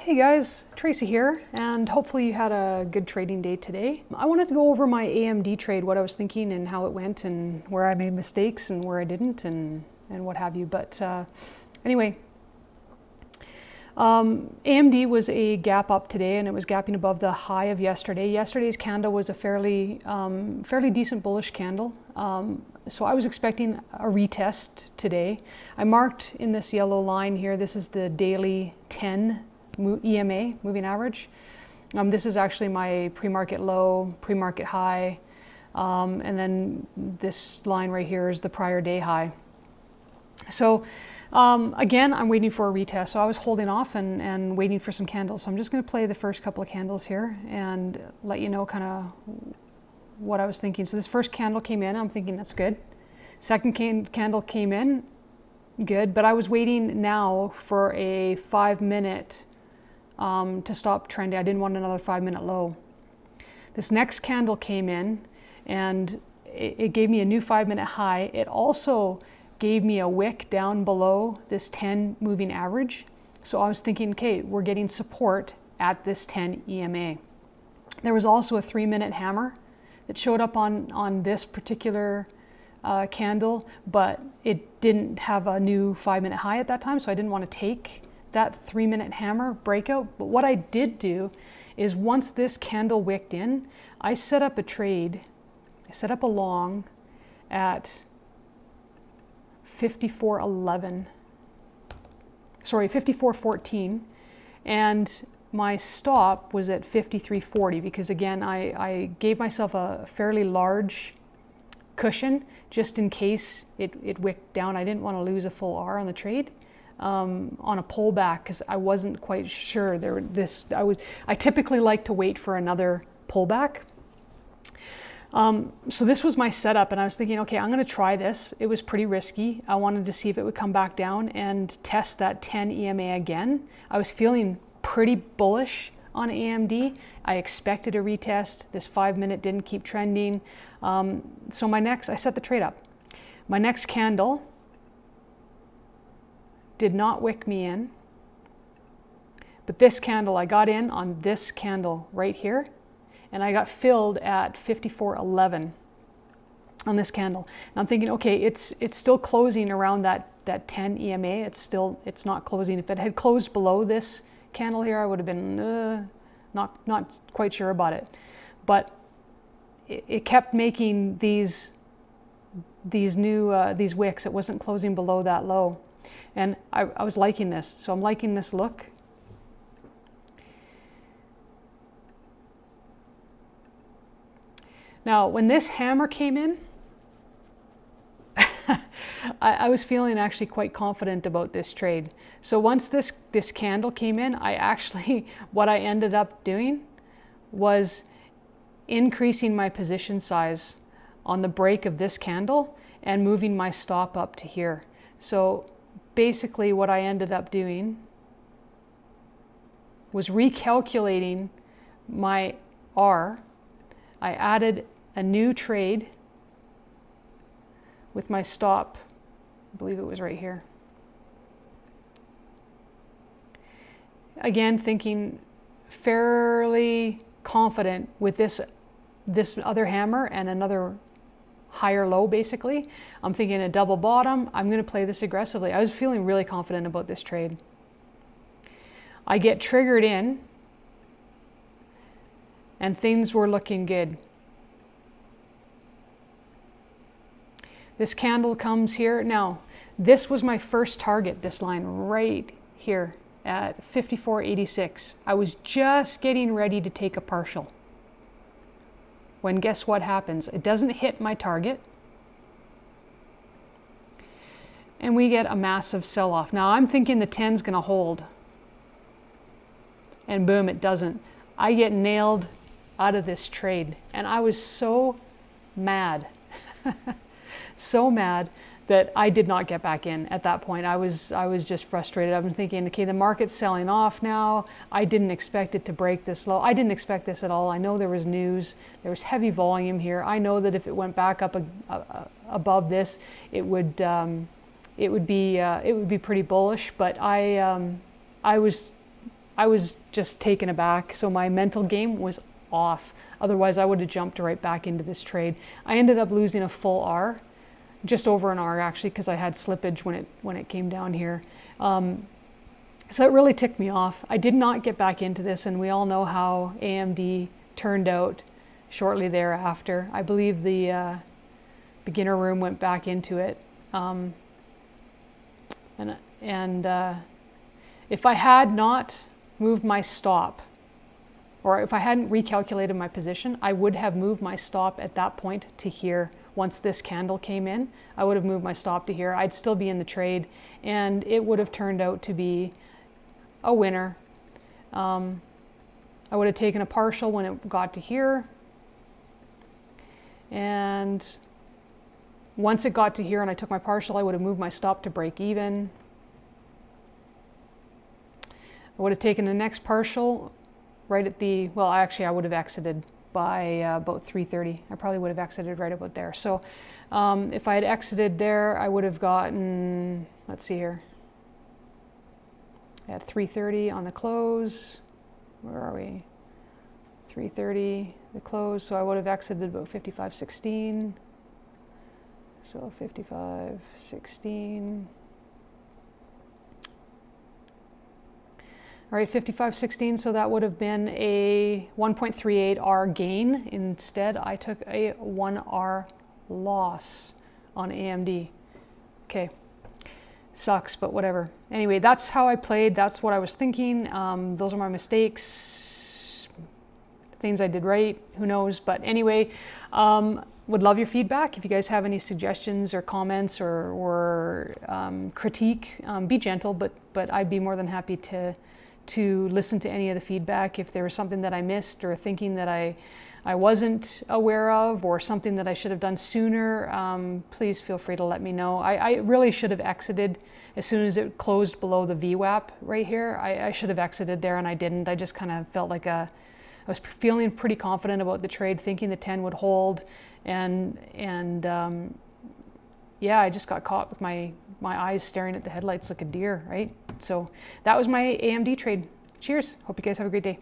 Hey guys, Tracy here, and hopefully you had a good trading day today. I wanted to go over my AMD trade, what I was thinking and how it went and where I made mistakes and where I didn't and what have you. But anyway, AMD was a gap up today and it was gapping above the high of yesterday. Yesterday's candle was a fairly decent bullish candle. So I was expecting a retest today. I marked in this yellow line here, this is the daily 10 EMA, moving average. This is actually my pre-market low, pre-market high, and then this line right here is the prior day high. So again, I'm waiting for a retest. So I was holding off and waiting for some candles. So I'm just going to play the first couple of candles here and let you know kind of what I was thinking. So this first candle came in, I'm thinking that's good. Second candle came in, good. But I was waiting now for a 5-minute to stop trending. I didn't want another 5-minute low. This next candle came in and it gave me a new 5-minute high. It also gave me a wick down below this 10 moving average. So I was thinking, okay, we're getting support at this 10 EMA. There was also a 3-minute hammer that showed up on this particular candle, but it didn't have a new 5-minute high at that time, so I didn't want to take that 3-minute hammer breakout. But what I did do is once this candle wicked in, I set up a trade. I set up a long at 54.11. Sorry, 54.14, and my stop was at 53.40 because again I gave myself a fairly large cushion just in case it wicked down. I didn't want to lose a full R on the trade. On a pullback because I wasn't quite sure I typically like to wait for another pullback. So this was my setup and I was thinking, okay, I'm going to try this. It was pretty risky. I wanted to see if it would come back down and test that 10 EMA again. I was feeling pretty bullish on AMD. I expected a retest. This 5-minute didn't keep trending. So I set the trade up. My next candle did not wick me in, but this candle, I got in on this candle right here, and I got filled at 54.11 on this candle. And I'm thinking, okay, it's still closing around that 10 EMA. It's not closing. If it had closed below this candle here, I would have been not quite sure about it. But it kept making these wicks. It wasn't closing below that low. And I was liking this, so I'm liking this look. Now, when this hammer came in, I was feeling actually quite confident about this trade. So once this candle came in, what I ended up doing was increasing my position size on the break of this candle and moving my stop up to here. So basically what I ended up doing was recalculating my R. I added a new trade with my stop. I believe it was right here. Again, thinking fairly confident with this other hammer and another higher low basically. I'm thinking a double bottom. I'm going to play this aggressively. I was feeling really confident about this trade. I get triggered in and things were looking good. This candle comes here. Now, this was my first target, this line right here at 54.86. I was just getting ready to take a partial. When guess what happens? It doesn't hit my target. And we get a massive sell-off. Now I'm thinking the 10's going to hold. And boom, it doesn't. I get nailed out of this trade. And I was so mad. So mad that I did not get back in at that point. I was just frustrated. I've been thinking, okay, the market's selling off now. I didn't expect it to break this low. I didn't expect this at all. I know there was news. There was heavy volume here. I know that if it went back up above this, it would be pretty bullish. But I was I was just taken aback. So my mental game was off. Otherwise, I would have jumped right back into this trade. I ended up losing a full R, just over an R actually, because I had slippage when it came down here. So it really ticked me off. I did not get back into this, and we all know how AMD turned out shortly thereafter. I believe the beginner room went back into it. If I had not moved my stop, or if I hadn't recalculated my position, I would have moved my stop at that point to here. Once this candle came in, I would have moved my stop to here. I'd still be in the trade, and it would have turned out to be a winner. I would have taken a partial when it got to here, and once it got to here and I took my partial, I would have moved my stop to break even. I would have taken the next partial right at the, well, actually I would have exited by about 3:30. I probably would have exited right about there. So if I had exited there, I would have gotten, let's see here, at 3:30 on the close. Where are we? 3:30 the close. So I would have exited about 55.16. So 55.16. All right, 55.16, so that would have been a 1.38 R gain. Instead, I took a 1 R loss on AMD. Okay, sucks, but whatever. Anyway, that's how I played. That's what I was thinking. Those are my mistakes, things I did right, who knows. But anyway, would love your feedback. If you guys have any suggestions or comments or critique, be gentle, but I'd be more than happy to listen to any of the feedback. If there was something that I missed or thinking that I wasn't aware of or something that I should have done sooner, please feel free to let me know. I really should have exited as soon as it closed below the VWAP right here. I should have exited there and I didn't. I just kind of felt like I was feeling pretty confident about the trade, thinking the 10 would hold, and yeah, I just got caught with my eyes staring at the headlights like a deer, right? So that was my AMD trade. Cheers. Hope you guys have a great day.